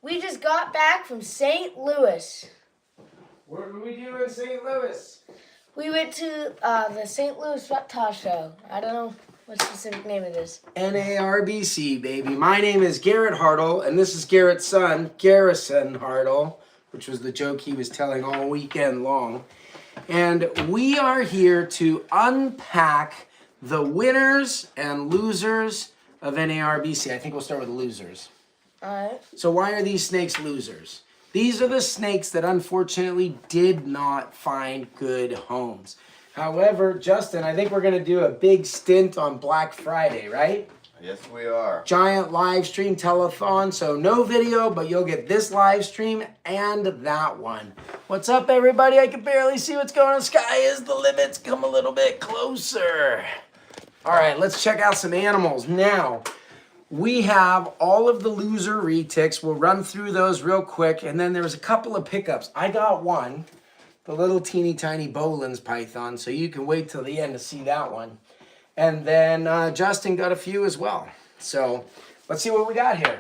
We just got back from St. Louis. What did we do in St. Louis? We went to the St. Louis Reptile Show. I don't know what specific name it is. NARBC, baby. My name is Garrett Hartle, and this is Garrett's son, Garrison Hartle, which was the joke he was telling all weekend long. And we are here to unpack the winners and losers of NARBC. I think we'll start with the losers. All right. So why are these snakes losers? These are the snakes that unfortunately did not find good homes. However, Justin, I think we're going to do a big stint on Black Friday, right? Yes, we are. Giant live stream telethon, so no video, but you'll get this live stream and that one. What's up, everybody? I can barely see what's going on. Sky is the limit. Come a little bit closer. All right, let's check out some animals. Now, we have all of the loser retics. We'll run through those real quick, and then there's a couple of pickups. I got one, the little teeny tiny Bolin's python, so you can wait till the end to see that one. And then Justin got a few as well. So let's see what we got here.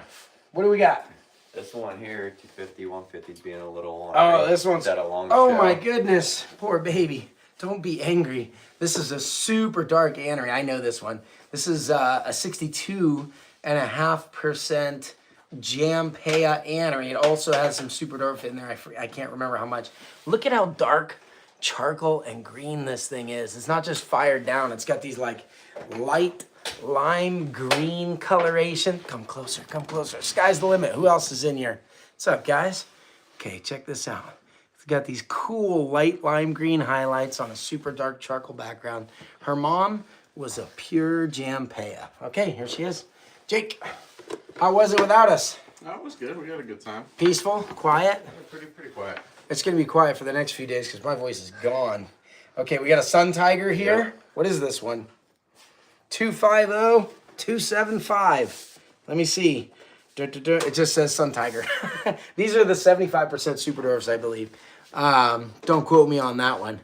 What do we got? This one here, 250, 150 is being a little long. Oh, this one's got a long oh shell. My goodness, poor baby. Don't be angry. This is a super dark anery. I know this one. This is a 62.5% Jampea anery. It also has some Superdorf in there. I can't remember how much. Look at how dark charcoal and green this thing is. It's not just fired down. It's got these like light lime green coloration. Come closer, come closer. Sky's the limit. Who else is in here? What's up, guys? Okay, check this out. It's got these cool light lime green highlights on a super dark charcoal background. Her mom was a pure Jampea. Okay, here she is. Jake, how was it without us? Oh, it was good. We had a good time. Peaceful? Quiet? Pretty quiet. It's going to be quiet for the next few days because my voice is gone. Okay, we got a sun tiger here. Yep. What is this one? 250, 275. Let me see. It just says sun tiger. These are the 75% Superdorfs, I believe. Don't quote me on that one.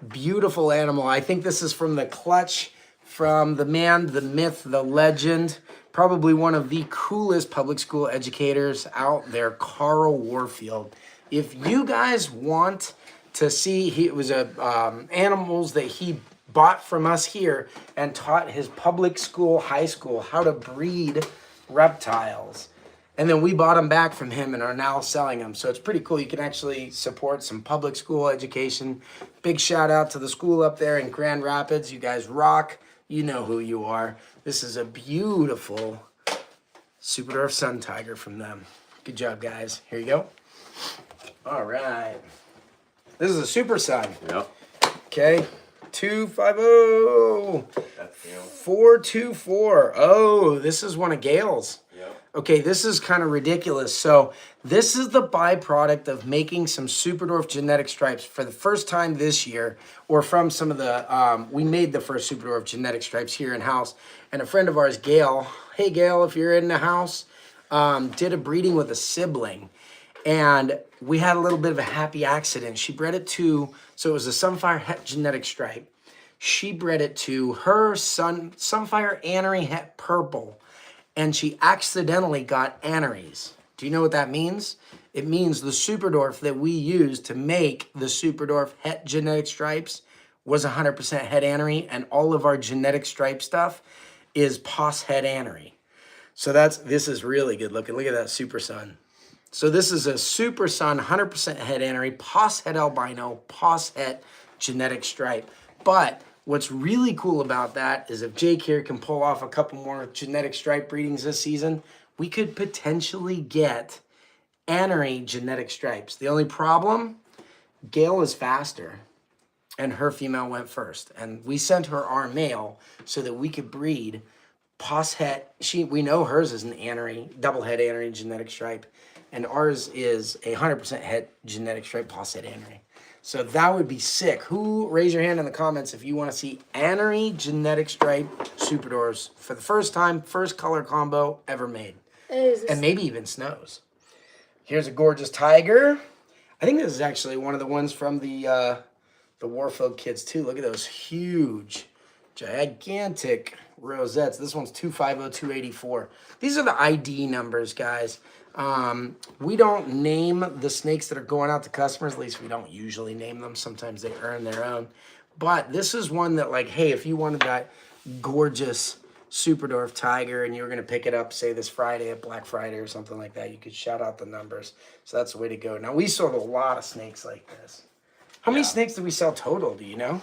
Beautiful animal. I think this is from the clutch, from the man, the myth, the legend. Probably one of the coolest public school educators out there, Carl Warfield. If you guys want to see, it was animals that he bought from us here and taught his public school, high school, how to breed reptiles. And then we bought them back from him and are now selling them. So it's pretty cool. You can actually support some public school education. Big shout out to the school up there in Grand Rapids. You guys rock. You know who you are. This is a beautiful Superdorf Sun Tiger from them. Good job, guys. Here you go. All right. This is a Super Sun. Yep. Okay. 250. That's the 424. Oh, this is one of Gail's. Yep. Okay, this is kind of ridiculous. So this is the byproduct of making some Superdorf genetic stripes for the first time this year, or from some of the, we made the first Superdorf genetic stripes here in-house. And a friend of ours, Gail, hey Gail, if you're in the house, did a breeding with a sibling. And we had a little bit of a happy accident. She bred it to, so it was a Sunfire Het genetic stripe. She bred it to her Sunfire Anery Het Purple. And she accidentally got aneries. Do you know what that means? It means the Superdorf that we used to make the Superdorf Het genetic stripes was 100% Het anery, and all of our genetic stripe stuff is Pos Het anery. So this is really good looking. Look at that Super Sun. So this is a Super Sun, 100% Het anery, Pos Het albino, Pos Het genetic stripe. But what's really cool about that is if Jake here can pull off a couple more genetic stripe breedings this season, we could potentially get anery genetic stripes. The only problem, Gail is faster, and her female went first. And we sent her our male so that we could breed Pos Het. We know hers is an anery, double Het anery genetic stripe, and ours is a 100% Het genetic stripe Pos Het anery. So that would be sick. Who, raise your hand in the comments if you want to see anery genetic stripe Superdorfs for the first time, first color combo ever made. And maybe even snows. Here's a gorgeous tiger. I think this is actually one of the ones from the Warfield kids too. Look at those huge, gigantic rosettes. This one's 250, 284. These are the ID numbers, guys. We don't name the snakes that are going out to customers. At least we don't usually name them. Sometimes they earn their own. But this is one that, like, hey, if you wanted that gorgeous super dwarf tiger and you were going to pick it up, say, this Friday at Black Friday or something like that, you could shout out the numbers. So that's the way to go. Now, we sold a lot of snakes like this. How many snakes did we sell total, do you know?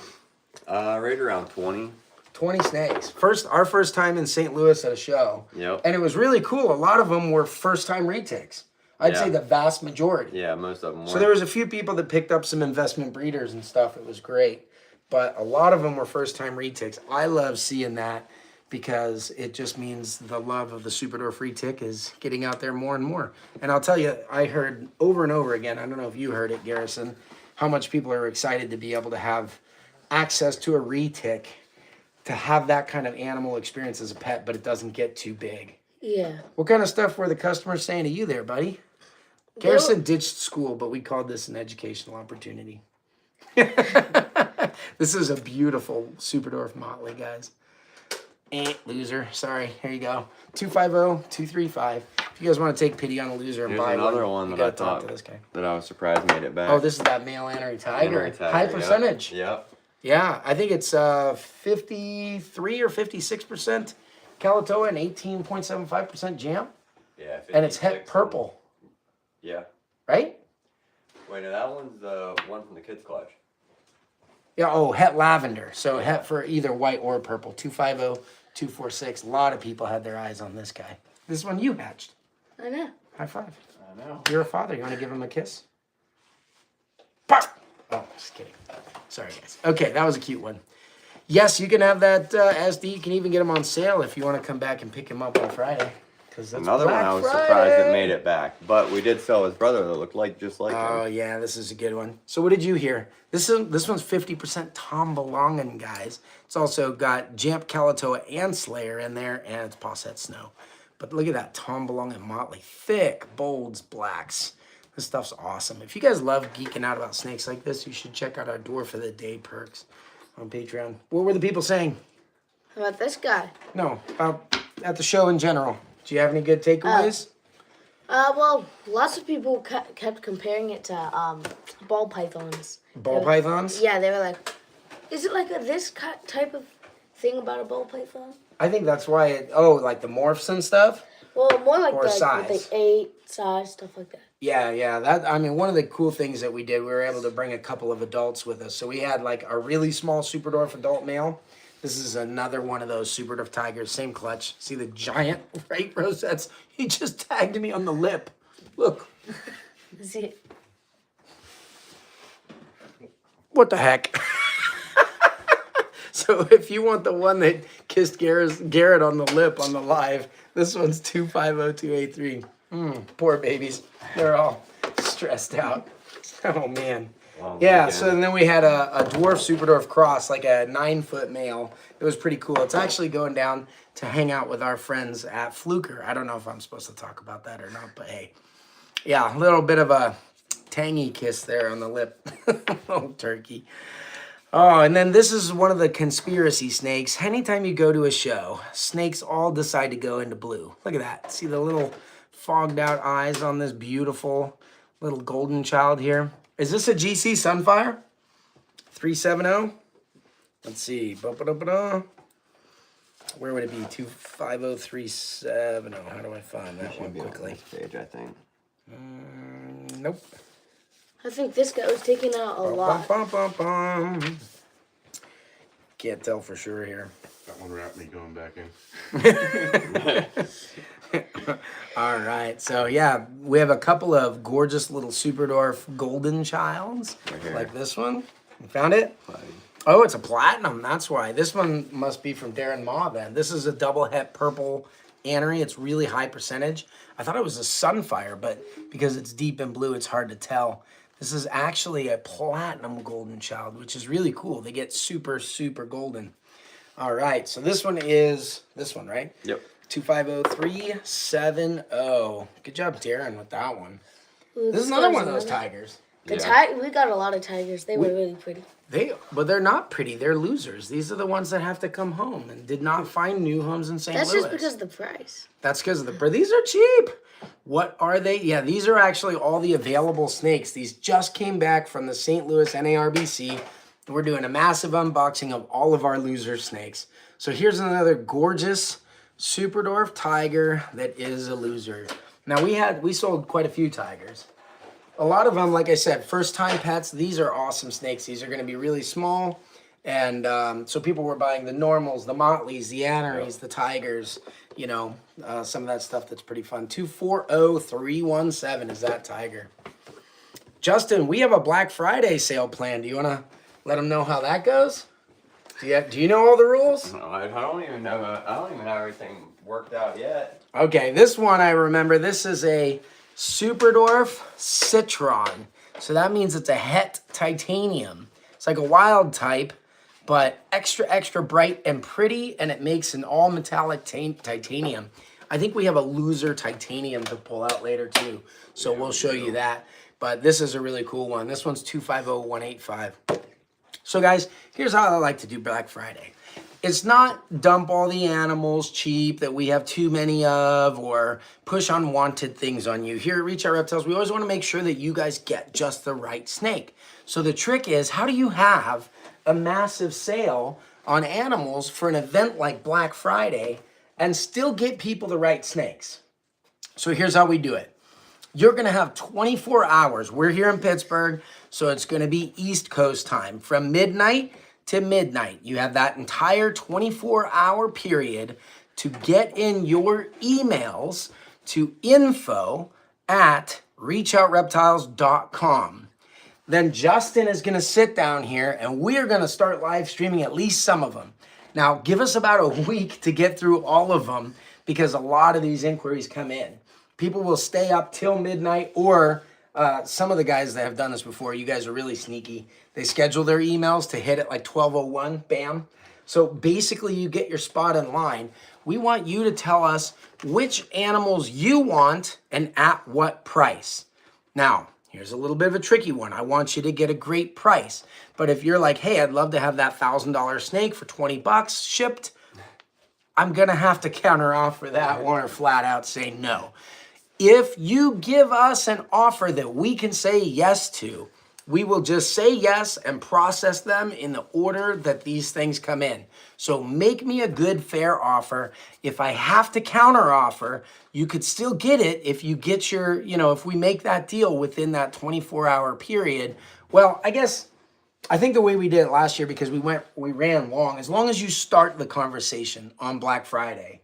Right around 20. 20 snakes. Our first time in St. Louis at a show. Yep. And it was really cool. A lot of them were first-time retics. I'd say the vast majority. Yeah, most of them were. So there was a few people that picked up some investment breeders and stuff. It was great. But a lot of them were first-time retics. I love seeing that because it just means the love of the super dwarf retic is getting out there more and more. And I'll tell you, I heard over and over again, I don't know if you heard it, Garrison, how much people are excited to be able to have access to a retic, to have that kind of animal experience as a pet, but it doesn't get too big. Yeah. What kind of stuff were the customers saying to you there, buddy? Garrison ditched school, but we called this an educational opportunity. This is a beautiful super dwarf motley, guys. Loser. Sorry. Here you go. 250-235. If you guys want to take pity on a loser and Here's buy another one, one you that I gotta talk thought to this guy. that I was surprised made it back. Oh, this is that male Annery tiger. Henry tiger, High percentage. Yep. Yeah, I think it's 53 or 56% Calatoa and 18.75% jam. Yeah. And it's het 56 purple, Yeah. right? Wait, no, that one's the one from the kids' clutch. Yeah, oh, het lavender. So het for either white or purple. 250-246. A lot of people had their eyes on this guy. This one you hatched. I know. High five. I know. You're a father. You want to give him a kiss? Pop! Oh, just kidding. Sorry, guys. Okay, that was a cute one. Yes, you can have that SD. You can even get them on sale if you want to come back and pick him up on Friday. That's Another one Black I was Friday. surprised that made it back, but we did sell his brother that looked like just like Oh, him. yeah, this is a good one. So what did you hear? This one's 50% Tom Belongin, guys. It's also got Jamp Calatoa and Slayer in there, and it's Posset Snow. But look at that Tom Belongin motley. Thick, bolds, blacks. This stuff's awesome. If you guys love geeking out about snakes like this, you should check out our Dwarf of the Day perks on Patreon. What were the people saying? How about this guy? No, about at the show in general. Do you have any good takeaways? Well, lots of people kept comparing it to ball pythons. Ball pythons? Yeah, they were like, is it like this type of thing about a ball python? I think that's why like the morphs and stuff? Well, more like Or the size. 8 size, stuff like that. Yeah. One of the cool things that we did, we were able to bring a couple of adults with us. So we had like a really small super dwarf adult male. This is another one of those super dwarf tigers, same clutch. See the giant right rosettes? He just tagged me on the lip. Look. See, What the heck? So if you want the one that kissed Garrett on the lip on the live, this one's 250-283. Poor babies. They're all stressed out. Oh, man. Long Yeah, weekend. so then we had a dwarf super dwarf cross, like a 9-foot male. It was pretty cool. It's actually going down to hang out with our friends at Fluker. I don't know if I'm supposed to talk about that or not, but hey. Yeah, a little bit of a tangy kiss there on the lip. Oh, turkey. Oh, and then this is one of the conspiracy snakes. Anytime you go to a show, snakes all decide to go into blue. Look at that. See the little fogged out eyes on this beautiful little golden child here? Is this a GC Sunfire? 370? Let's see. Ba-ba-da-ba-da. Where would it be? 250-370. How do I find that one Should be on quickly? this page, I think. Nope. I think this guy was taking out a lot. Bum, bum, bum, bum. Can't tell for sure here. That one wrapped me going back in. All right, so yeah, we have a couple of gorgeous little super dwarf golden childs, Right here. like this one. You found it? Buddy. Oh, it's a platinum. That's why. This one must be from Darren Ma then. This is a double het purple anery. It's really high percentage. I thought it was a Sunfire, but because it's deep in blue, it's hard to tell. This is actually a platinum golden child, which is really cool. They get super, super golden. All right, so this one is this one, right? Yep. 250-370. Good job, Darren, with that one. Ooh, This is another guy's one of those tigers. We got a lot of tigers. They were really pretty. But they're not pretty. They're losers. These are the ones that have to come home and did not find new homes in St. Louis. That's just because of the price. That's because of the. These are cheap. What are they? Yeah, these are actually all the available snakes. These just came back from the St. Louis NARBC. We're doing a massive unboxing of all of our loser snakes. So here's another gorgeous Super Dwarf tiger that is a loser. Now we sold quite a few tigers. A lot of them, like I said, first-time pets. These are awesome snakes. These are going to be really small. And so people were buying the normals, the motleys, the anneries, the tigers, you know, some of that stuff that's pretty fun. 240317 is that tiger. Justin, we have a Black Friday sale planned. Do you want to let them know how that goes? Do you know all the rules? No, I don't even know. I don't even have everything worked out yet. Okay, this one I remember. This is a Super Dwarf Citron. So that means it's a het titanium. It's like a wild type, but extra bright and pretty, and it makes an all metallic titanium. I think we have a loser titanium to pull out later too, so we'll show you that. But this is a really cool one. This one's 250185. So guys, here's how I like to do Black Friday. It's not dump all the animals cheap that we have too many of or push unwanted things on you. Here at Reach Out Reptiles, we always want to make sure that you guys get just the right snake. So the trick is, how do you have a massive sale on animals for an event like Black Friday and still get people the right snakes? So here's how we do it. You're going to have 24 hours. We're here in Pittsburgh, so it's going to be East Coast time from midnight to midnight. You have that entire 24-hour period to get in your emails to info@reachoutreptiles.com. Then Justin is going to sit down here and we're going to start live streaming at least some of them. Now, give us about a week to get through all of them because a lot of these inquiries come in. People will stay up till midnight, or some of the guys that have done this before, you guys are really sneaky. They schedule their emails to hit at like 12:01, bam. So basically you get your spot in line. We want you to tell us which animals you want and at what price. Now, here's a little bit of a tricky one. I want you to get a great price. But if you're like, hey, I'd love to have that $1,000 snake for 20 bucks shipped, I'm going to have to counter offer that one or flat out say no. If you give us an offer that we can say yes to, we will just say yes and process them in the order that these things come in. So make me a good, fair offer. If I have to counter offer, you could still get it if you get your, if we make that deal within that 24-hour period. Well, I think the way we did it last year, because we ran long, as long as you start the conversation on Black Friday,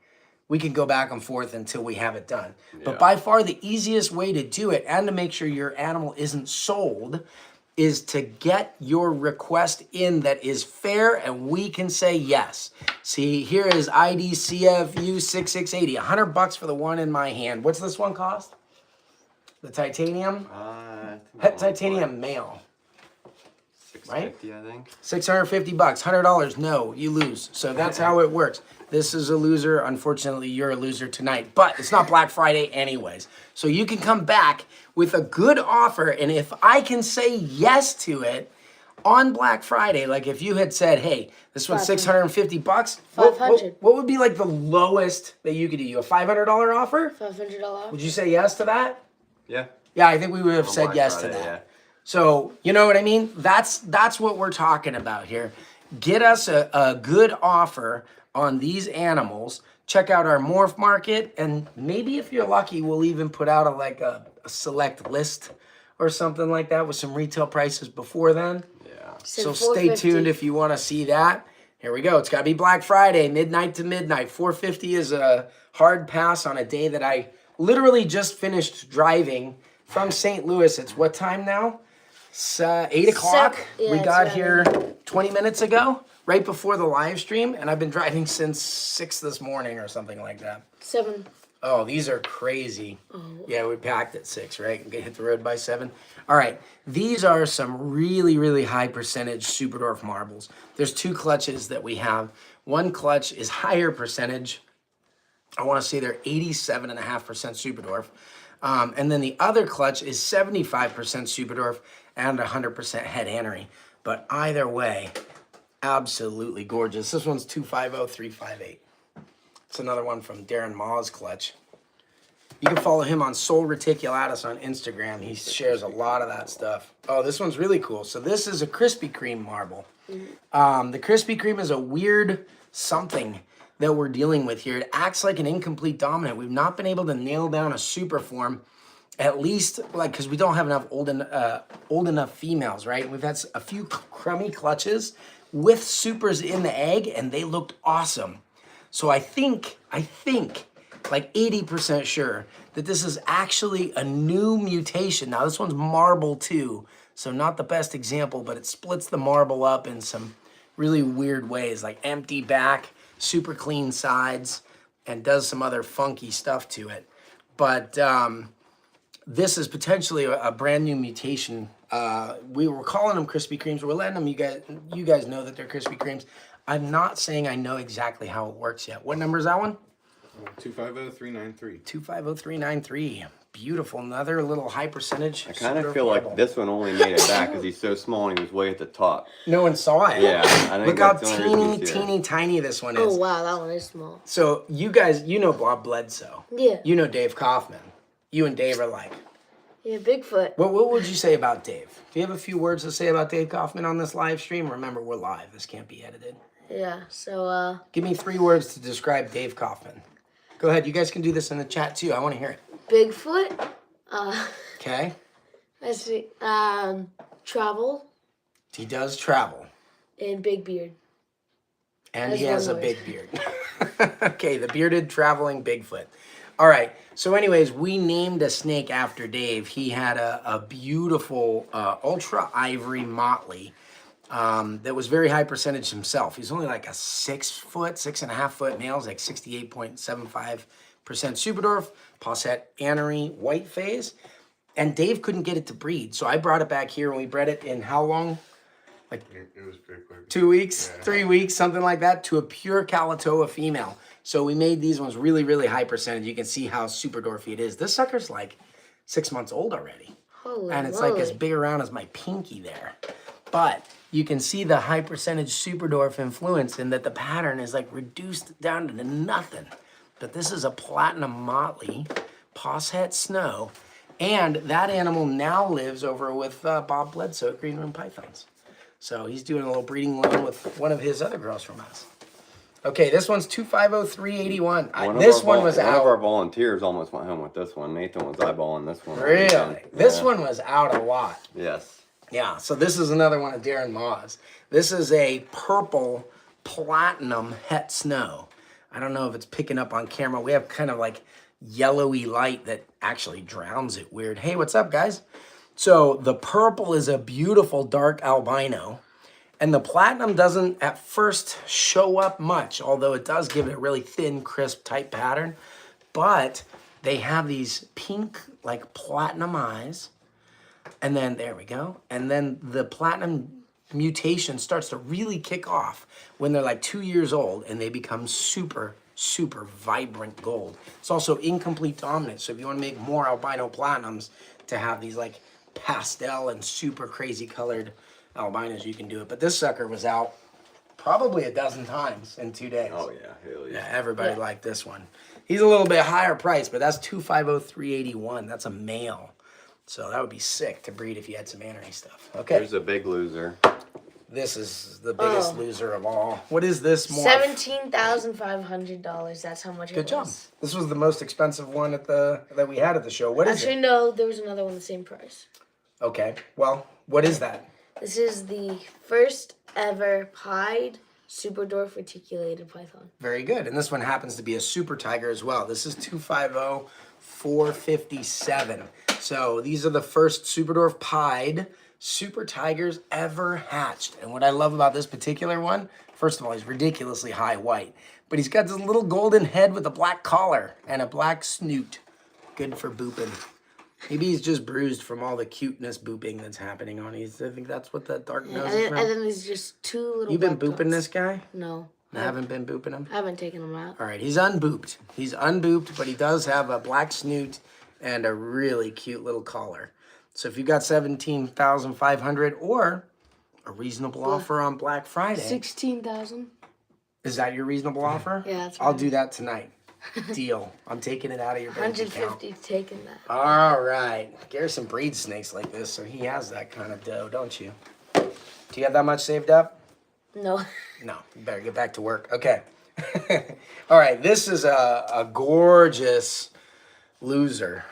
we can go back and forth until we have it done. Yeah. But by far the easiest way to do it and to make sure your animal isn't sold is to get your request in that is fair and we can say yes. See, here is IDCFU 6680, $100 for the one in my hand. What's this one cost? The titanium? Titanium male. Right? I think. $650, $100. No, you lose. So that's how it works. This is a loser. Unfortunately, you're a loser tonight. But it's not Black Friday anyways. So you can come back with a good offer. And if I can say yes to it on Black Friday, like if you had said, hey, this one's $650. $500. What would be like the lowest that you could do? A $500 offer? $500 offer. Would you say yes to that? Yeah. Yeah, I think we would have said Black yes Friday, to that. Yeah. So, you know what I mean? That's what we're talking about here. Get us a good offer on these animals. Check out our morph market, and maybe if you're lucky, we'll even put out a select list or something like that with some retail prices before then. Yeah. So stay tuned if you want to see that. Here we go. It's got to be Black Friday, midnight to midnight. $450 is a hard pass on a day that I literally just finished driving from St. Louis. It's what time now? It's 8 o'clock. Yeah, we got here 20 minutes ago, right before the live stream, and I've been driving since 6 this morning or something like that. 7. Oh, these are crazy. Oh. Yeah, we packed at 6, right? And hit the road by 7. All right, these are some really, really high percentage Super Dwarf marbles. There's 2 clutches that we have. One clutch is higher percentage. I want to say they're 87.5% Super Dwarf. And then the other clutch is 75% Superdorf and 100% head anery. But either way, absolutely gorgeous. This one's 250358. It's another one from Darren Maw's clutch. You can follow him on Soul Reticulatus on Instagram. He shares a lot of that stuff. Oh, this one's really cool. So this is a Krispy Kreme marble. The Krispy Kreme is a weird something that we're dealing with here. It acts like an incomplete dominant. We've not been able to nail down a super form, at least like because we don't have enough old enough females, right? We've had a few crummy clutches with supers in the egg, and they looked awesome. So I think like 80% sure that this is actually a new mutation. Now this one's marble too, so not the best example, but it splits the marble up in some really weird ways, like empty back, super clean sides, and does some other funky stuff to it. But this is potentially a brand new mutation. We were calling them Krispy Kremes. We're letting them, you guys know that they're Krispy Kremes. I'm not saying I know exactly how it works yet. What number is that one? 250393. 250393. Beautiful. Another little high percentage. I kind of feel like this one only made it back because he's so small and he was way at the top. No one saw it. Yeah. I think Look how that's the only reason you see it. teeny tiny this one is. Oh, wow, that one is small. So you guys, you know Bob Bledsoe. Yeah. You know Dave Kaufman. You and Dave are like. Yeah, Bigfoot. What would you say about Dave? Do you have a few words to say about Dave Kaufman on this live stream? Remember, we're live. This can't be edited. Yeah, so, Give me 3 words to describe Dave Kaufman. Go ahead. You guys can do this in the chat, too. I want to hear it. Bigfoot. Okay. Let's see. Travel. He does travel. And big beard. And That's he has a one big beard. Okay, the bearded traveling Bigfoot. All right. So anyways, we named a snake after Dave. He had a beautiful ultra ivory motley that was very high percentage himself. He's only like a 6.5 foot male. He's like 68.75% Superdorf, Posset anery, white phase. And Dave couldn't get it to breed. So I brought it back here and we bred it in how long? It was pretty quick. 2 weeks, Yeah. 3 weeks, something like that, to a pure Kalatoa female. So we made these ones really, really high percentage. You can see how super dwarfy it is. This sucker's like 6 months old already. Holy And it's moly. like as big around as my pinky there. But you can see the high percentage Superdorf influence in that the pattern is like reduced down to nothing. But this is a platinum motley, Posset snow. And that animal now lives over with Bob Bledsoe at Green Room Pythons. So he's doing a little breeding loan with one of his other girls from us. Okay, this one's 250381. This one was One of our out. volunteers almost went home with this one. Nathan was eyeballing this one. Really? This Yeah. one was out a lot. Yes. Yeah, so this is another one of Darren Maw's. This is a purple platinum het snow. I don't know if it's picking up on camera. We have kind of like yellowy light that actually drowns it weird. Hey, what's up, guys? So the purple is a beautiful dark albino. And the platinum doesn't at first show up much, although it does give it a really thin, crisp type pattern. But they have these pink, like platinum eyes. And then, there we go. And then the platinum mutation starts to really kick off when they're like 2 years old and they become super, super vibrant gold. It's also incomplete dominant. So if you want to make more albino platinums to have these like pastel and super crazy colored albinos, you can do it. But this sucker was out probably a dozen times in 2 days. Oh yeah, hell yeah. Yeah, everybody liked this one. He's a little bit higher price, but that's 250381. That's a male. So that would be sick to breed if you had some anery stuff. Okay. Here's a big loser. This is the biggest loser of all. What is this morph? $17,500. That's how much it was. Good job. This was the most expensive one that we had at the show. What is Actually, it? no, there was another one the same price. Okay. Well, what is that? This is the first ever pied Superdorf reticulated python. Very good. And this one happens to be a super tiger as well. This is 250457. So these are the first Superdorf pied super tigers ever hatched. And what I love about this particular one, first of all, he's ridiculously high white. But he's got this little golden head with a black collar and a black snoot. Good for booping. Maybe he's just bruised from all the cuteness booping that's happening on him. I think that's what that dark nose is And from. then there's just two little. You've been black booping dots. this guy? No. I haven't been booping him? I haven't taken them out. All right, he's unbooped. He's unbooped, but he does have a black snoot and a really cute little collar. So if you got 17,500 or a reasonable offer on Black Friday. 16,000. Is that your reasonable offer? Yeah, that's I'll right. do that tonight. Deal. I'm taking it out of your bank account. 150 taking that. All right. Garrison breeds snakes like this, so he has that kind of dough, don't you? Do you have that much saved up? No. No. You better get back to work. Okay. All right. This is a gorgeous loser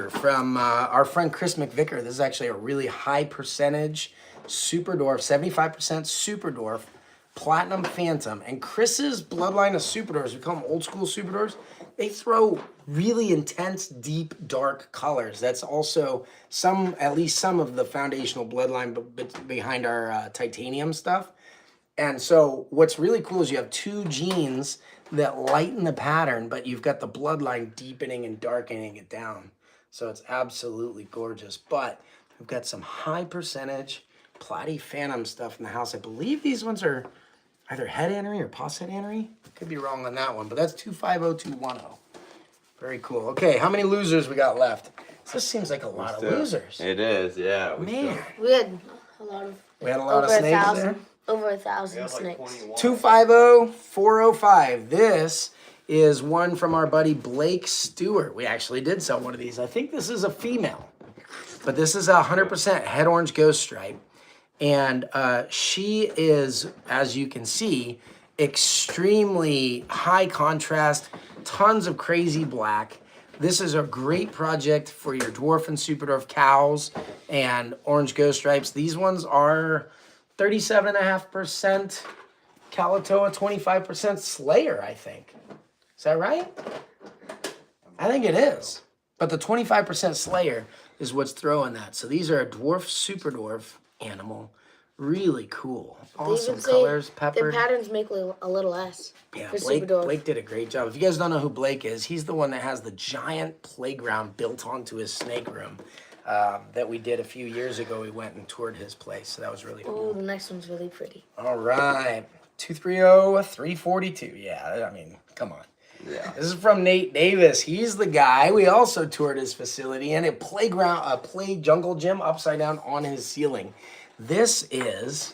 from our friend Chris McVicker. This is actually a really high percentage super dwarf, 75% super dwarf, platinum phantom. And Chris's bloodline of super dwarfs, we call them old school super dwarfs, they throw really intense, deep, dark colors. That's also at least some of the foundational bloodline behind our titanium stuff. And so what's really cool is you have two genes that lighten the pattern, but you've got the bloodline deepening and darkening it down. So it's absolutely gorgeous. But we've got some high percentage platy phantom stuff in the house. I believe these ones are either head anery or pos head anery. Could be wrong on that one, but that's 250210. Very cool. Okay, how many losers we got left? This seems like a lot of losers. It is, yeah. Man, We had a lot of. we had a lot of over snakes 1,000. there. Over 1,000 snakes. 250-405. This is one from our buddy Blake Stewart. We actually did sell one of these. I think this is a female, but this is 100% head orange ghost stripe. And she is, as you can see, extremely high contrast, tons of crazy black. This is a great project for your dwarf and super dwarf cows and orange ghost stripes. These ones are 37.5% Kalatoa, 25% Slayer, I think. Is that right? I think it is. But the 25% Slayer is what's throwing that. So these are a dwarf, super dwarf animal. Really cool. Awesome colors, peppered. The patterns make a little less. Yeah, for super dwarf. Blake did a great job. If you guys don't know who Blake is, he's the one that has the giant playground built onto his snake room. That we did a few years ago. We went and toured his place, so that was really cool. Oh, the next one's really pretty. All right, 230-342. Yeah, I mean, come on. Yeah. This is from Nate Davis. He's the guy. We also toured his facility and a play jungle gym upside down on his ceiling. This is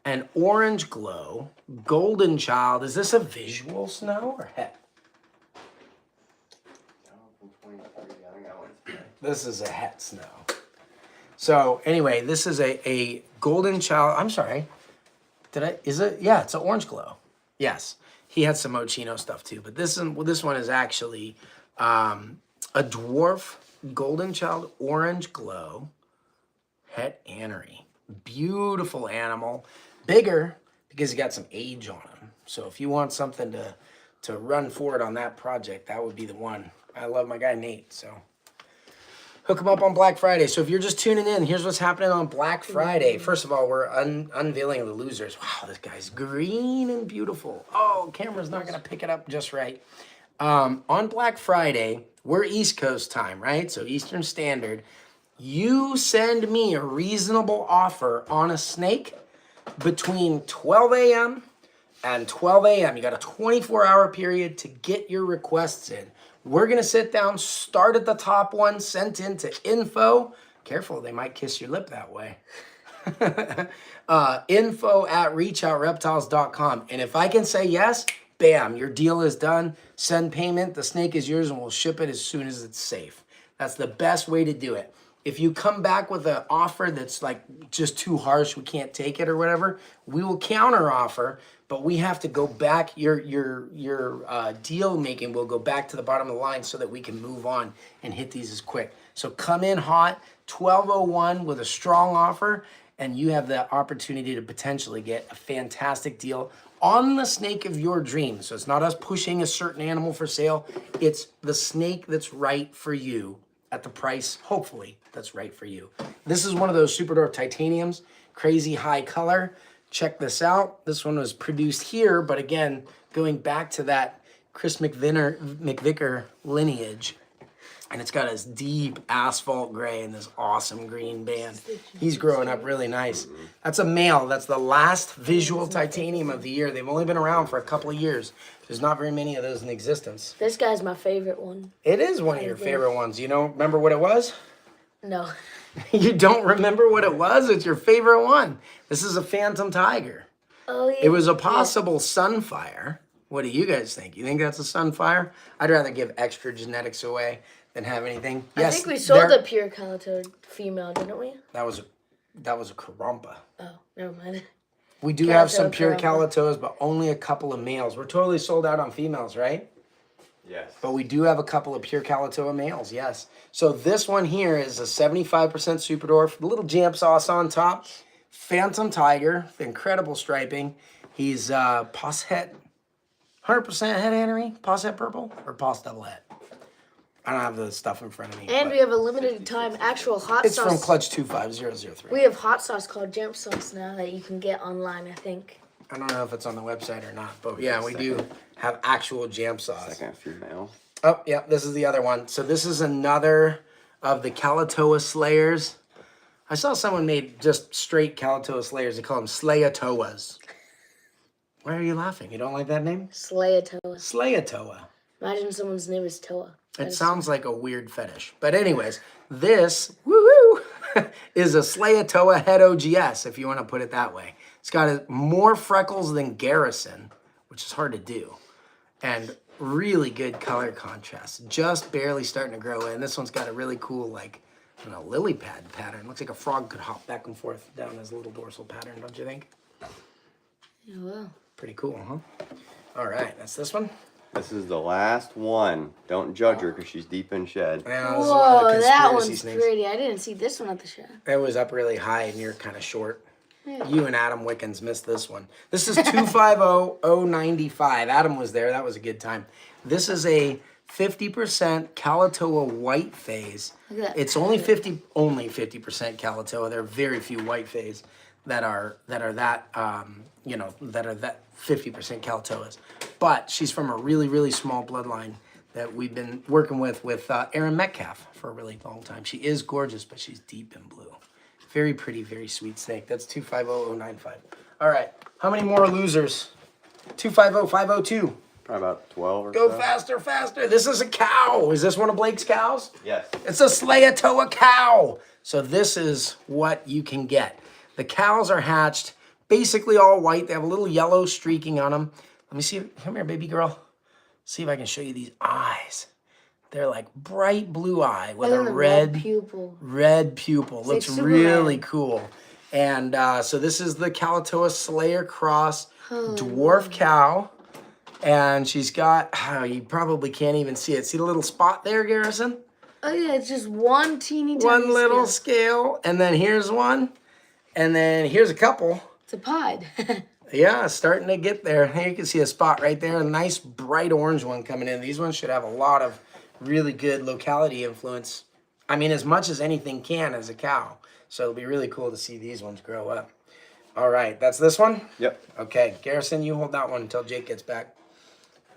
an orange glow golden child. Is this a visual snow or het? This is a het snow. So anyway, this is a golden child. I'm sorry. Yeah, it's an orange glow. Yes. He had some Mochino stuff too, but this one is actually a dwarf golden child orange glow het anery. Beautiful animal. Bigger because he got some age on him. So if you want something to run forward on that project, that would be the one. I love my guy Nate, so hook him up on Black Friday. So if you're just tuning in, here's what's happening on Black Friday. First of all, we're unveiling the losers. Wow, this guy's green and beautiful. Oh, camera's not going to pick it up just right. On Black Friday, we're East Coast time, right? So Eastern Standard. You send me a reasonable offer on a snake between 12 a.m. and 12 a.m. You got a 24-hour period to get your requests in. We're going to sit down, start at the top one, sent into info. Careful, they might kiss your lip that way. info@reachoutreptiles.com. And if I can say yes, bam, your deal is done. Send payment, the snake is yours, and we'll ship it as soon as it's safe. That's the best way to do it. If you come back with an offer that's like just too harsh, we can't take it or whatever, we will counter offer, but we have to go back. Your deal making will go back to the bottom of the line so that we can move on and hit these as quick. So come in hot, 1201 with a strong offer, and you have the opportunity to potentially get a fantastic deal on the snake of your dreams. So it's not us pushing a certain animal for sale. It's the snake that's right for you at the price, hopefully, that's right for you. This is one of those super dwarf titaniums, crazy high color. Check this out. This one was produced here, but again, going back to that Chris McVicker lineage. And it's got this deep asphalt gray and this awesome green band. He's growing up really nice. That's a male. That's the last visual titanium of the year. They've only been around for a couple of years. There's not very many of those in existence. This guy's my favorite one. It is one of your favorite ones. You don't remember what it was? No. You don't remember what it was? It's your favorite one. This is a phantom tiger. Oh, yeah. It was a possible sunfire. What do you guys think? You think that's a sunfire? I'd rather give extra genetics away than have anything. I think we sold the pure calico female, didn't we? That was a carumpa. Oh, never mind. We do have some Calico pure carumpa. calitos, but only a couple of males. We're totally sold out on females, right? Yes. But we do have a couple of pure Calatoa males, yes. So this one here is a 75% super dwarf, a little jam sauce on top. Phantom tiger, incredible striping. He's posset, 100% head annery, posset purple, or pos double head. I don't have the stuff in front of me. And but we have a limited time actual hot it's sauce. from Clutch 25003. We have hot sauce called jam sauce now that you can get online, I think. I don't know if it's on the website or not, but yeah, we do have actual jam sauce. Second female. Oh, yeah, this is the other one. So this is another of the Calatoa Slayers. I saw someone made just straight Calatoa Slayers. They call them Slayatoas. Why are you laughing? You don't like that name? Slayatoa. Slayatoa. Imagine someone's name is Toa. It sounds like a weird fetish. But anyways, this, woo-hoo, is a Slayatoa head OGS, if you want to put it that way. It's got more freckles than Garrison, which is hard to do. And really good color contrast. Just barely starting to grow in. This one's got a really cool, like, I don't know, lily pad pattern. Looks like a frog could hop back and forth down his little dorsal pattern, don't you think? Yeah, well. Pretty cool, huh? All right, that's this one. This is the last one. Don't judge her because she's deep in shed. Yeah, this is one of Whoa, the that conspiracy one's snakes. pretty. I didn't see this one at the show. It was up really high and you're kind of short. Yeah. You and Adam Wickens missed this one. This is 250095. Adam was there. That was a good time. This is a 50% Calatoa white phase. Look at that. It's only 50% Calatoa. There are very few white phase that are that 50% Calatoas. But she's from a really, really small bloodline that we've been working with Aaron Metcalf for a really long time. She is gorgeous, but she's deep in blue. Very pretty, very sweet snake. That's 250095. All right, how many more losers? 250502. Probably about 12 or Go so. faster, faster. This is a cow. Is this one of Blake's cows? Yes. It's a Slayatoa cow. So this is what you can get. The cows are hatched, basically all white. They have a little yellow streaking on them. Let me see. Come here, baby girl. See if I can show you these eyes. They're like bright blue eye with Look a at the red pupil. red pupil. It's Looks like really Superman. cool. And so this is the Calatoa Slayer Cross dwarf cow. And she's got, you probably can't even see it. See the little spot there, Garrison? Oh yeah, it's just one teeny tiny One little scale. scale. And then here's one. And then here's a couple. It's a pied. Yeah, starting to get there. Here you can see a spot right there. A nice bright orange one coming in. These ones should have a lot of really good locality influence. I mean, as much as anything can as a cow. So it'll be really cool to see these ones grow up. All right, that's this one? Yep. Okay, Garrison, you hold that one until Jake gets back.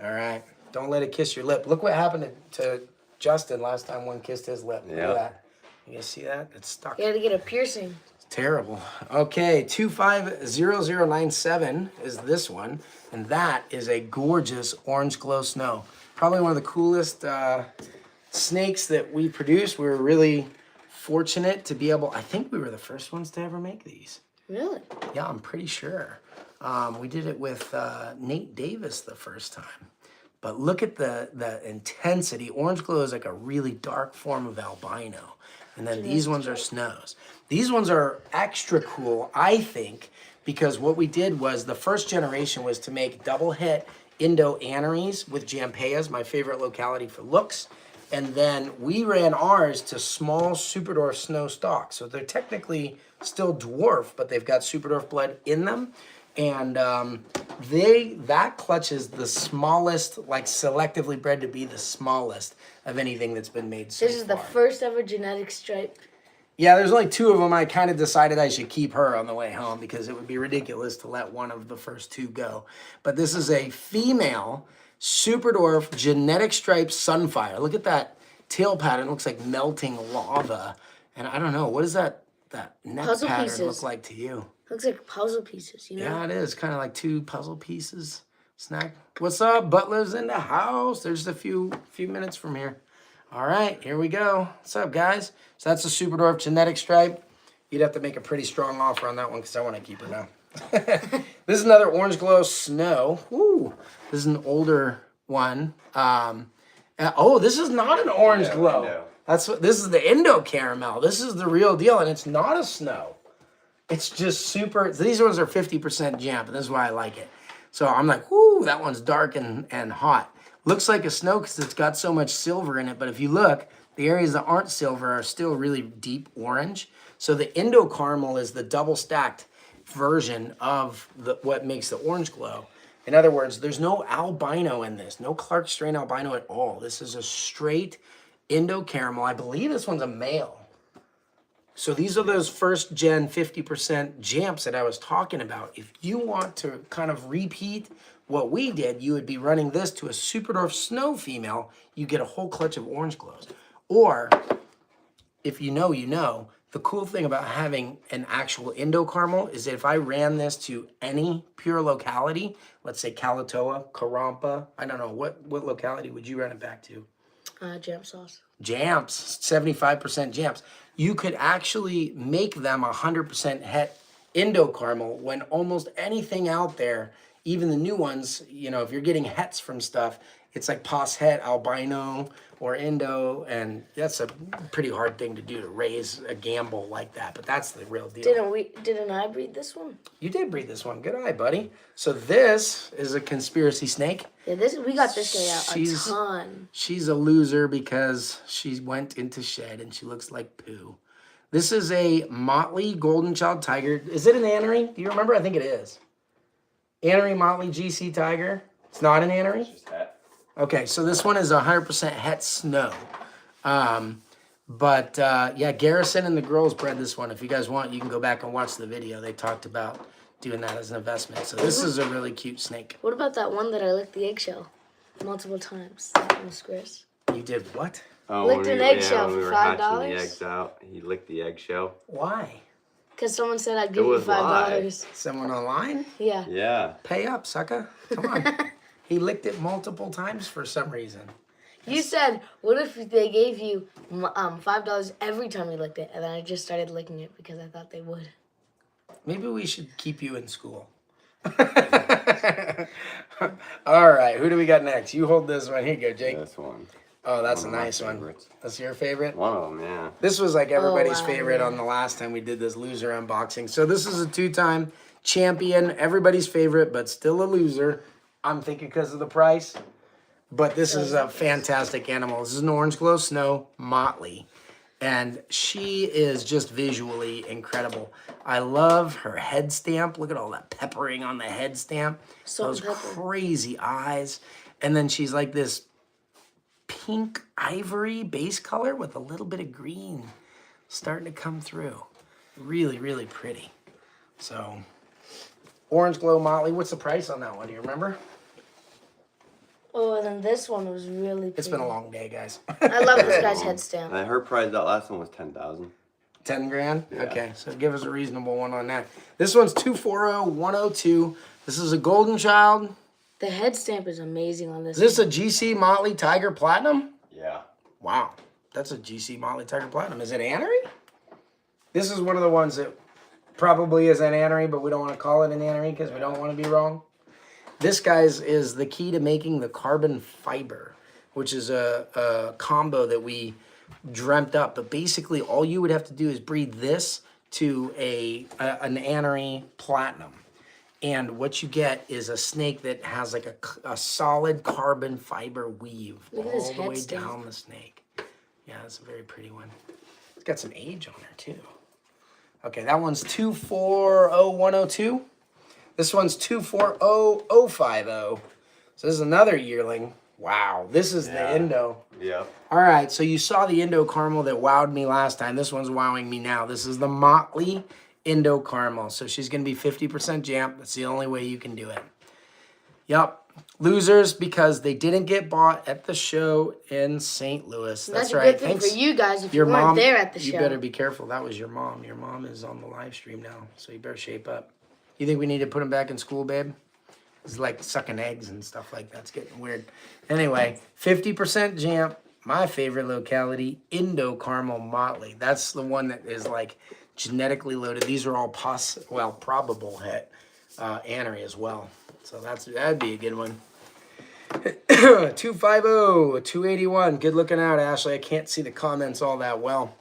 All right, don't let it kiss your lip. Look what happened to Justin last time one kissed his lip. Look Yeah. at that. You guys see that? It's stuck. You had to get a piercing. Terrible. Okay, 250097 is this one, and that is a gorgeous orange glow snow. Probably one of the coolest snakes that we produce. We were really fortunate to be able, I think we were the first ones to ever make these. Really? Yeah, I'm pretty sure. We did it with Nate Davis the first time. But look at the intensity. Orange glow is like a really dark form of albino. And then these ones are snows. These ones are extra cool, I think, because what we did was the first generation was to make double hit Indo-Aneries with Jampayas, my favorite locality for looks. And then we ran ours to small super dwarf snow stalks. So they're technically still dwarf, but they've got super dwarf blood in them. And that clutch is the smallest, like selectively bred to be the smallest of anything that's been made so This is the far. first ever genetic stripe. Yeah, there's only two of them. I kind of decided I should keep her on the way home because it would be ridiculous to let one of the first two go. But this is a female super dwarf genetic stripe sunfire. Look at that tail pattern looks like melting lava. And I don't know, what does that neck Puzzle pattern pieces. look like to you? Looks like puzzle pieces, you know? Yeah, it is. Kind of like 2 puzzle pieces. Snack. What's up? Butler's in the house. There's a few minutes from here. All right, here we go. What's up, guys? So that's a Super Dwarf genetic stripe. You'd have to make a pretty strong offer on that one because I want to keep her now. This is another Orange Glow Snow. Woo! This is an older one. This is not an Orange Glow. Indo. This is the Indo Caramel. This is the real deal, and it's not a snow. It's just super. These ones are 50% jam, and this is why I like it. So I'm like, whoo, that one's dark and hot. Looks like a snow because it's got so much silver in it, but if you look, the areas that aren't silver are still really deep orange. So the Indo Caramel is the double stacked version of what makes the Orange Glow. In other words, there's no albino in this, no Clark strain albino at all. This is a straight Indo Caramel. I believe this one's a male. So these are those first gen 50% jamps that I was talking about. If you want to kind of repeat what we did, you would be running this to a Super Dwarf Snow female. You get a whole clutch of Orange Glows. Or, if you know, you know. The cool thing about having an actual Indo Caramel is that if I ran this to any pure locality, let's say Kalatoa, Karampa, I don't know, what locality would you run it back to? Jam sauce. Jams, 75% jams. You could actually make them 100% het Indo Caramel when almost anything out there, even the new ones, you know, if you're getting hets from stuff, it's like pos het, albino, or Indo, and that's a pretty hard thing to do, to raise a gamble like that, but that's the real deal. Didn't I breed this one? You did breed this one. Good eye, buddy. So this is a conspiracy snake. Yeah, we got this guy out a ton. She's a loser because she went into shed and she looks like poo. This is a Motley Golden Child Tiger. Is it an Annery? Do you remember? I think it is. Annery Motley GC Tiger. It's not an Annery? Just that. Okay, so this one is 100% het snow. Yeah, Garrison and the girls bred this one. If you guys want, you can go back and watch the video. They talked about doing that as an investment. So this is a really cute snake. What about that one that I licked the eggshell multiple times? That was Chris. You did what? Oh, Licked an eggshell when we for were hatching $5? the eggs out, he licked the eggshell. Why? Because someone said I'd give you was $5. Someone online? Yeah. Yeah. Pay up, sucker. Come on. He licked it multiple times for some reason. You said, what if they gave you $5 every time you licked it? And then I just started licking it because I thought they would. Maybe we should keep you in school. All right, who do we got next? You hold this one. Here you go, Jake. This one. Oh, that's a One of my nice one. favorites. That's your favorite? One of them, yeah. This was like everybody's wow, favorite yeah. on the last time we did this loser unboxing. So this is a 2-time champion, everybody's favorite, but still a loser. I'm thinking because of the price. But this is a fantastic animal. This is an Orange Glow Snow Motley. And she is just visually incredible. I love her head stamp. Look at all that peppering on the head stamp. Salt Those and pepper. crazy eyes. And then she's like this pink ivory base color with a little bit of green starting to come through. Really, really pretty. So, Orange Glow Motley. What's the price on that one? Do you remember? Oh, and then this one was really pretty. It's been a long day, guys. I love this guy's head stamp. And her price, that last one was 10,000. 10 grand? Yeah. Okay, so give us a reasonable one on that. This one's 240102. This is a golden child. The head stamp is amazing on this. Is this a GC Motley Tiger Platinum? Yeah. Wow, that's a GC Motley Tiger Platinum. Is it Annery? This is one of the ones that probably is an Annery, but we don't want to call it an Annery because we don't want to be wrong. This, guys, is the key to making the carbon fiber, which is a combo that we dreamt up. But basically, all you would have to do is breed this to an Annery Platinum. And what you get is a snake that has like a solid carbon fiber weave Look at this all the head way stamp. down the snake. Yeah, that's a very pretty one. It's got some age on her, too. Okay, that one's 240102. This one's 240050. So this is another yearling. Wow, this is the Indo. Yeah. All right, so you saw the Indo Caramel that wowed me last time. This one's wowing me now. This is the Motley Indo Caramel. So she's going to be 50% jam. That's the only way you can do it. Yep, Losers because they didn't get bought at the show in St. Louis. That's That's a right. good thing Thanks. for you guys if Your you weren't mom, there at the you show. better be careful. That was your mom. Your mom is on the live stream now, so you better shape up. You think we need to put him back in school, babe? It's like sucking eggs and stuff like that. It's getting weird. Anyway, 50% Jamp. My favorite locality, Indo-Caramel Motley. That's the one that is like genetically loaded. These are all probable het anery as well. So that'd be a good one. 250, 281. Good looking out, Ashley. I can't see the comments all that well.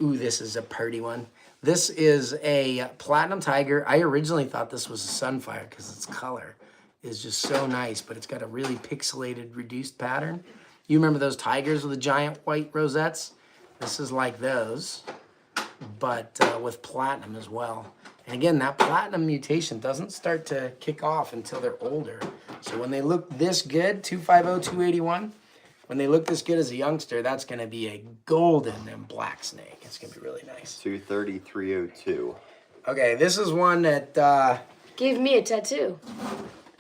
Ooh, this is a pretty one. This is a Platinum Tiger. I originally thought this was a Sunfire because its color is just so nice, but it's got a really pixelated, reduced pattern. You remember those tigers with the giant white rosettes? This is like those, but with platinum as well. And again, that platinum mutation doesn't start to kick off until they're older. So when they look this good, 250, 281, when they look this good as a youngster, that's going to be a golden and black snake. It's going to be really nice. 230, 302. Okay, this is one that... Gave me a tattoo.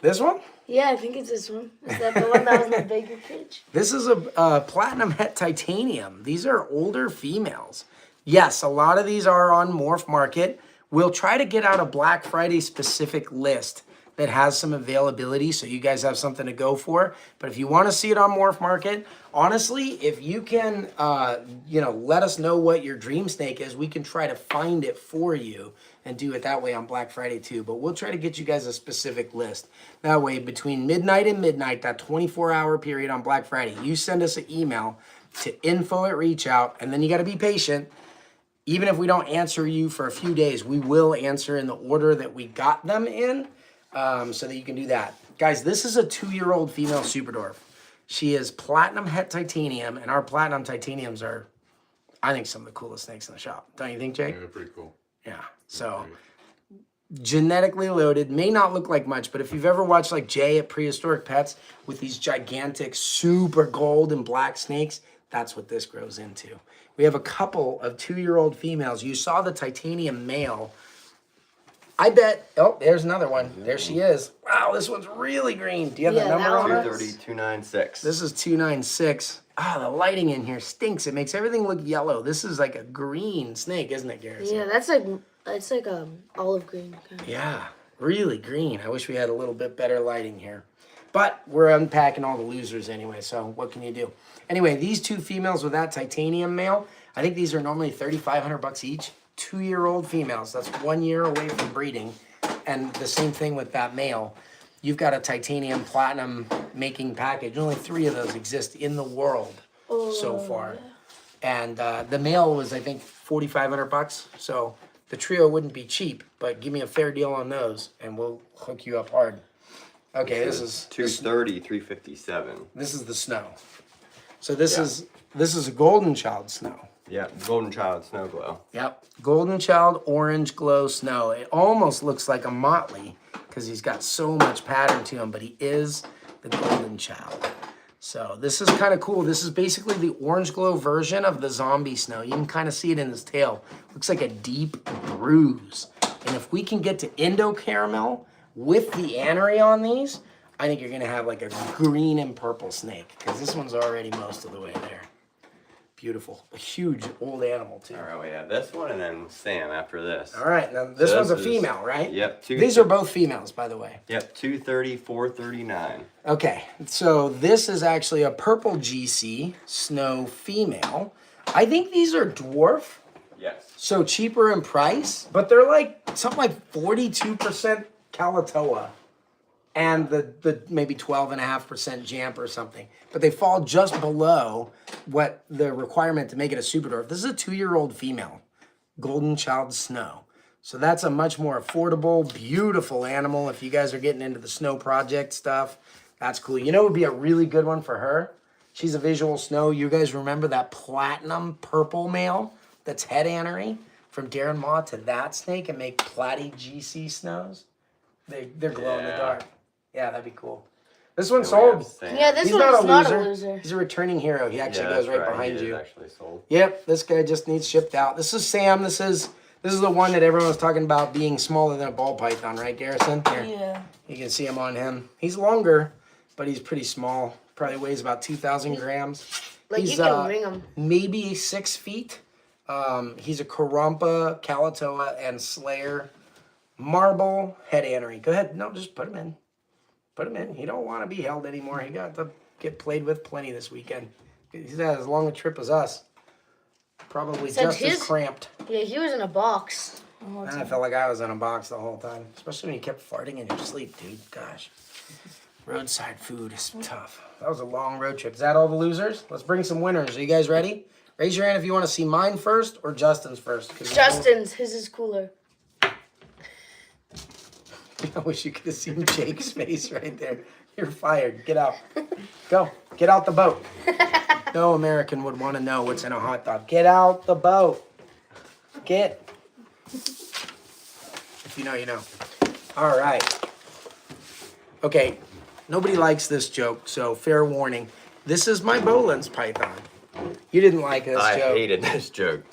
This one? Yeah, I think it's this one. Is that the one that was in the bigger cage? This is a Platinum Het Titanium. These are older females. Yes, a lot of these are on Morph Market. We'll try to get out a Black Friday specific list that has some availability so you guys have something to go for. But if you want to see it on Morph Market, honestly, if you can, let us know what your dream snake is, we can try to find it for you and do it that way on Black Friday too. But we'll try to get you guys a specific list. That way, between midnight and midnight, that 24-hour period on Black Friday, you send us an email to info@reachout, and then you got to be patient. Even if we don't answer you for a few days, we will answer in the order that we got them in, so that you can do that. Guys, this is a 2-year-old female Superdwarf. She is Platinum Het Titanium, and our Platinum Titaniums are, I think, some of the coolest snakes in the shop. Don't you think, Jake? Yeah, they're pretty cool. Yeah, so genetically loaded, may not look like much, but if you've ever watched like Jay at Prehistoric Pets with these gigantic super gold and black snakes, that's what this grows into. We have a couple of 2-year-old females. You saw the titanium male. I bet, oh, there's another one. There she is. Wow, this one's really green. Do you have the Yeah, number that on one it? 230, 296. This is 296. Ah, the lighting in here stinks. It makes everything look yellow. This is like a green snake, isn't it, Garrison? Yeah, it's like olive green kind of. Yeah, really green. I wish we had a little bit better lighting here. But we're unpacking all the losers anyway, so what can you do? Anyway, these two females with that titanium male, I think these are normally $3,500 each. 2-year-old females. That's 1 year away from breeding. And the same thing with that male. You've got a titanium platinum making package. Only 3 of those exist in the world so far. And the male was, I think, $4,500. So the trio wouldn't be cheap, but give me a fair deal on those and we'll hook you up hard. Okay, this is 230, 357. This is the snow. So this is a golden child snow. Yeah, Golden Child Snow Glow. Yep, golden child orange glow snow. It almost looks like a motley because he's got so much pattern to him, but he is the golden child. So this is kind of cool. This is basically the orange glow version of the zombie snow. You can kind of see it in his tail. Looks like a deep bruise. And if we can get to Indo Caramel with the anery on these, I think you're gonna have like a green and purple snake because this one's already most of the way there. Beautiful. A huge old animal too. All right, we have this one and then Sam after this. All right, now this So one's a this is- female, right? Yep. These are both females, by the way. Yep, 230, 439. Okay, so this is actually a purple GC snow female. I think these are dwarf, Yes. so cheaper in price, but they're like something like 42% Kalatoa and the maybe 12.5% Jamp or something. But they fall just below what the requirement to make it a super dwarf. This is a 2-year-old female, golden child snow. So that's a much more affordable, beautiful animal. If you guys are getting into the snow project stuff, that's cool. You know what would be a really good one for her? She's a visual snow. You guys remember that platinum purple male that's head anery from Darren Maw to that snake and make platy GC snows? They're glow in the Yeah. dark. Yeah, that'd be cool. This one's Then we have sold. Sam. Yeah, this He's one not is a not loser. a loser. He's a returning hero. He actually Yeah, goes that's right behind He is you. actually sold. Yep, this guy just needs shipped out. This is Sam. This is the one that everyone was talking about being smaller than a ball python, right, Garrison? Here, Yeah. you can see him on him. He's longer, but he's pretty small. Probably weighs about 2,000 grams. Like, He's you can ring him. maybe 6 feet. He's a Karumpa, Kalatoa, and Slayer marble head annery. Go ahead. No, just put him in. Put him in. He don't want to be held anymore. He got to get played with plenty this weekend. He's had as long a trip as us. Probably Except just as cramped. Yeah, he was in a box. And I felt like I was in a box the whole time. Especially when you kept farting in your sleep, dude. Gosh. Roadside food is tough. That was a long road trip. Is that all the losers? Let's bring some winners. Are you guys ready? Raise your hand if you want to see mine first or Justin's first. Justin's. His is cooler. I wish you could have seen Jake's face right there. You're fired. Get out. Go. Get out the boat. No American would want to know what's in a hot dog. Get out the boat. Get. If you know, you know. All right. Okay. Nobody likes this joke, so fair warning. This is my Bolin's python. You didn't like this I joke. hated this joke.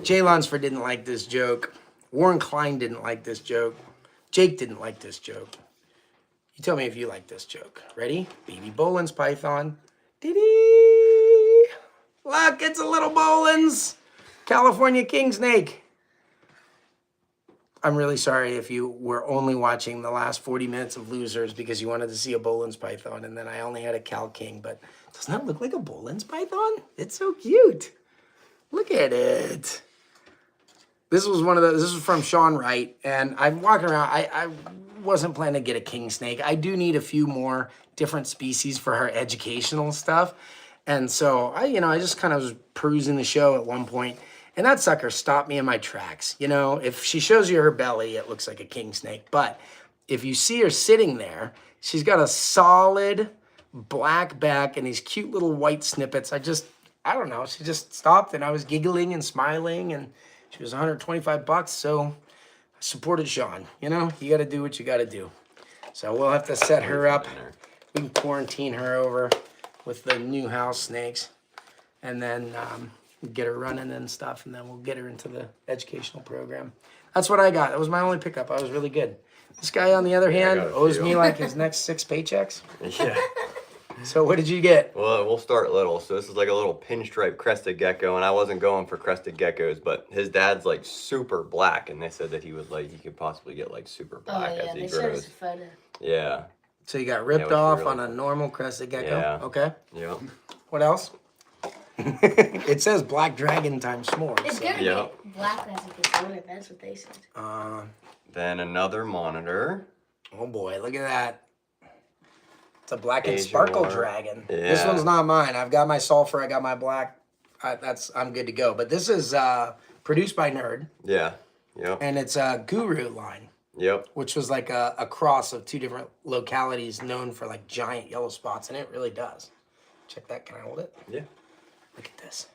Jay Lunsford didn't like this joke. Warren Klein didn't like this joke. Jake didn't like this joke. You tell me if you like this joke. Ready? Baby Bolin's python. Dee-dee! Look, it's a little Bolin's. California king snake. I'm really sorry if you were only watching the last 40 minutes of Losers because you wanted to see a Bolin's python and then I only had a Cal King, but doesn't that look like a Bolin's python? It's so cute. Look at it. This was this was from Sean Wright, and I'm walking around. I wasn't planning to get a king snake. I do need a few more different species for her educational stuff. And so I just kind of was perusing the show at one point, and that sucker stopped me in my tracks. You know, if she shows you her belly, it looks like a king snake. But if you see her sitting there, she's got a solid black back and these cute little white snippets. I don't know. She just stopped, and I was giggling and smiling, and she was $125, so I supported Sean. You know, you got to do what you got to do. So we'll have to set her up. We can quarantine her over with the new house snakes, and then get her running and stuff, and then we'll get her into the educational program. That's what I got. That was my only pickup. I was really good. This guy, on the other hand, owes me like his next 6 paychecks. Yeah. So what did you get? Well, we'll start little. So this is like a little pinstripe crested gecko, and I wasn't going for crested geckos, but his dad's like super black, and they said that he could possibly get like super black as he they said it's grows. a photo. Yeah. So you got ripped Yeah, off really on a normal crested gecko. Yeah. Okay. Yep. What else? It says black dragon times s'mores. It's So. gonna Yep. get black as it gets older. That's what they said. Then another monitor. Oh boy, look at that. It's a black and Asian sparkle war. dragon. Yeah. This one's not mine. I've got my sulfur. I got my black. I'm good to go. But this is produced by Nerd, Yeah. Yep. and it's a Guru line, Yep. which was like a cross of 2 different localities known for like giant yellow spots, and it really does. Check that. Can I hold it? Yeah. Look at this.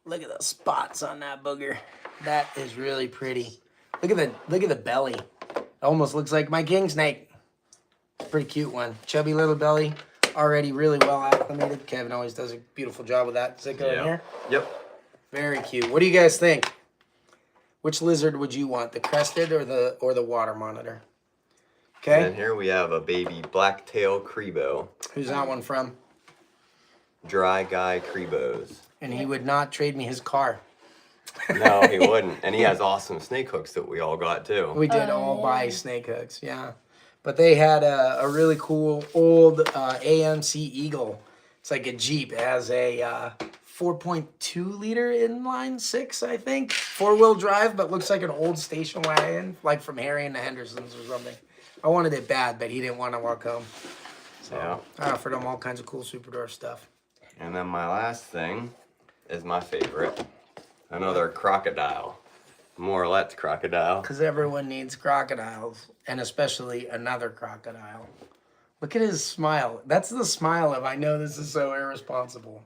Look at the spots on that booger. That is really pretty. Look at the belly. It almost looks like my king snake. Pretty cute one. Chubby little belly. Already really well acclimated. Kevin always does a beautiful job with that. Does it go in here? Yep. Very cute. What do you guys think? Which lizard would you want? The crested or the water monitor? Okay. And then here we have a baby black-tail Crebo. Who's that one from? Dry Guy Crebos. And he would not trade me his car. No, he wouldn't. And he has awesome snake hooks that we all got too. We did all buy snake hooks, yeah. But they had a really cool old AMC Eagle. It's like a Jeep. It has a 4.2 liter inline 6, I think. 4-wheel drive, but looks like an old station wagon, like from Harry and the Hendersons or something. I wanted it bad, but he didn't want to walk home. So Yeah. I offered him all kinds of cool Superdwarf stuff. And then my last thing is my favorite. Another crocodile. More or less crocodile. Because everyone needs crocodiles, and especially another crocodile. Look at his smile. That's the smile of, I know this is so irresponsible.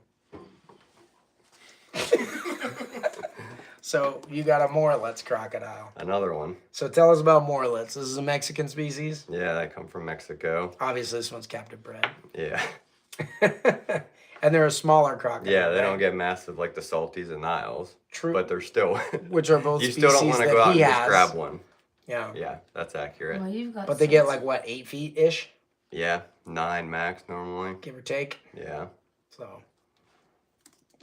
So you got a Morlets crocodile. Another one. So tell us about Morlets. This is a Mexican species. Yeah, they come from Mexico. Obviously, this one's captive bred. Yeah. And they're a smaller crocodile. Yeah, they right? don't get massive like the Salties and Niles. True. But they're still. Which are both you species still don't want to that go out he and just has. grab one. Yeah. Yeah, that's accurate. Well, you've got But they get six. like, what, 8 feet-ish? Yeah. 9 max normally. give or take. Yeah. So,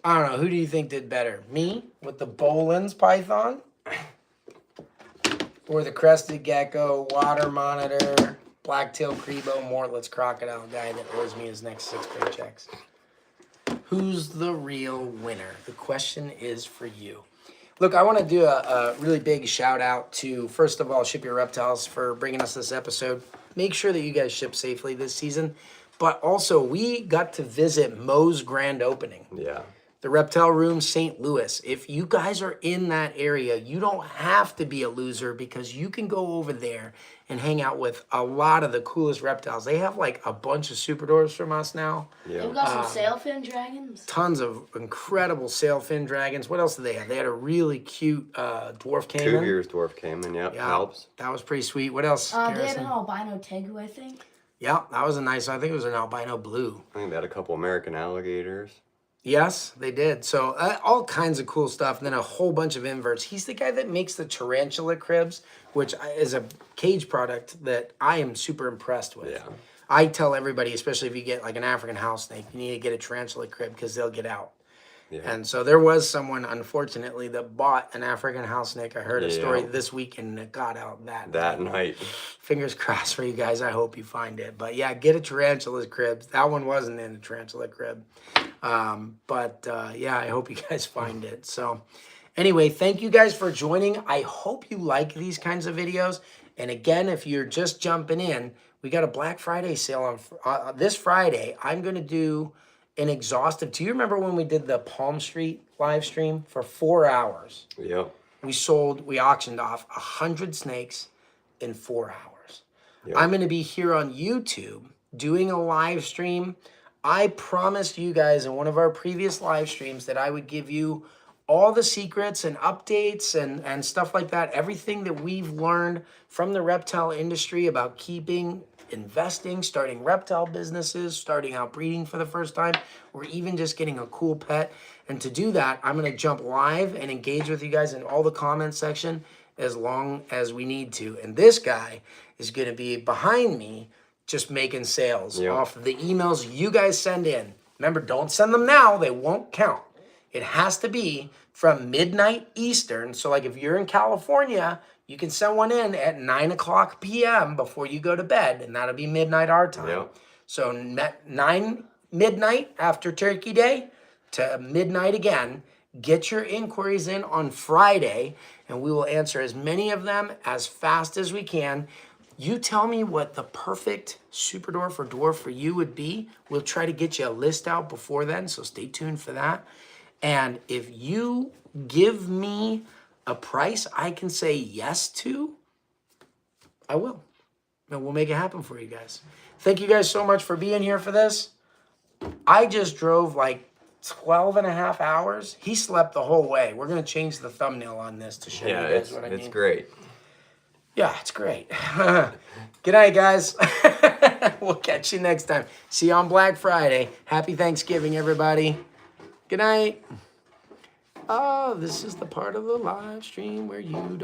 I don't know. Who do you think did better? Me with the Bolin's Python? Or the Crested Gecko, Water Monitor, Blacktail Crebo, Mortlets Crocodile guy that owes me his next 6 paychecks? Who's the real winner? The question is for you. Look, I want to do a really big shout out to, first of all, Ship Your Reptiles for bringing us this episode. Make sure that you guys ship safely this season. But also, we got to visit Moe's grand opening. Yeah. The Reptile Room, St. Louis. If you guys are in that area, you don't have to be a loser because you can go over there and hang out with a lot of the coolest reptiles. They have like a bunch of superdwarves from us now. Yeah. They've got some sailfin dragons. Tons of incredible sailfin dragons. What else did they have? They had a really cute dwarf caiman. Cuvier's dwarf caiman, yep. Yeah, Helps. that was pretty sweet. What else, They had Garrison? an albino tegu, I think. Yeah, that was a nice, I think it was an albino blue. I think they had a couple American alligators. Yes, they did. So all kinds of cool stuff. And then a whole bunch of inverts. He's the guy that makes the tarantula cribs, which is a cage product that I am super impressed with. Yeah. I tell everybody, especially if you get like an African house snake, you need to get a tarantula crib because they'll get out. Yeah. And so there was someone, unfortunately, that bought an African house snake. I heard a story this weekend that got out that night. Fingers crossed for you guys. I hope you find it. But yeah, get a tarantula crib. That one wasn't in a tarantula crib. Yeah, I hope you guys find it. So anyway, thank you guys for joining. I hope you like these kinds of videos. And again, if you're just jumping in, we got a Black Friday sale on this Friday. I'm going to do an exhaustive. Do you remember when we did the Palm Street live stream for 4 hours? Yep. We auctioned off 100 snakes in 4 hours. Yep. I'm going to be here on YouTube doing a live stream. I promised you guys in one of our previous live streams that I would give you all the secrets and updates and stuff like that. Everything that we've learned from the reptile industry about keeping, investing, starting reptile businesses, starting out breeding for the first time, or even just getting a cool pet. And to do that, I'm going to jump live and engage with you guys in all the comment section as long as we need to. And this guy is going to be behind me just making sales off of the emails you guys send in. Remember, don't send them now. They won't count. It has to be from midnight Eastern. So like if you're in California, you can send one in at 9:00 p.m. before you go to bed, and that'll be midnight our time. Yep. So midnight after Turkey Day to midnight again. Get your inquiries in on Friday, and we will answer as many of them as fast as we can. You tell me what the perfect super dwarf or dwarf for you would be. We'll try to get you a list out before then, so stay tuned for that. And if you give me a price I can say yes to, I will. And we'll make it happen for you guys. Thank you guys so much for being here for this. I just drove like 12 and a half hours. He slept the whole way. We're going to change the thumbnail on this to show you guys what I mean. It's great. Yeah, it's great. Good night, guys. We'll catch you next time. See you on Black Friday. Happy Thanksgiving, everybody. Good night. Oh, this is the part of the live stream where you don't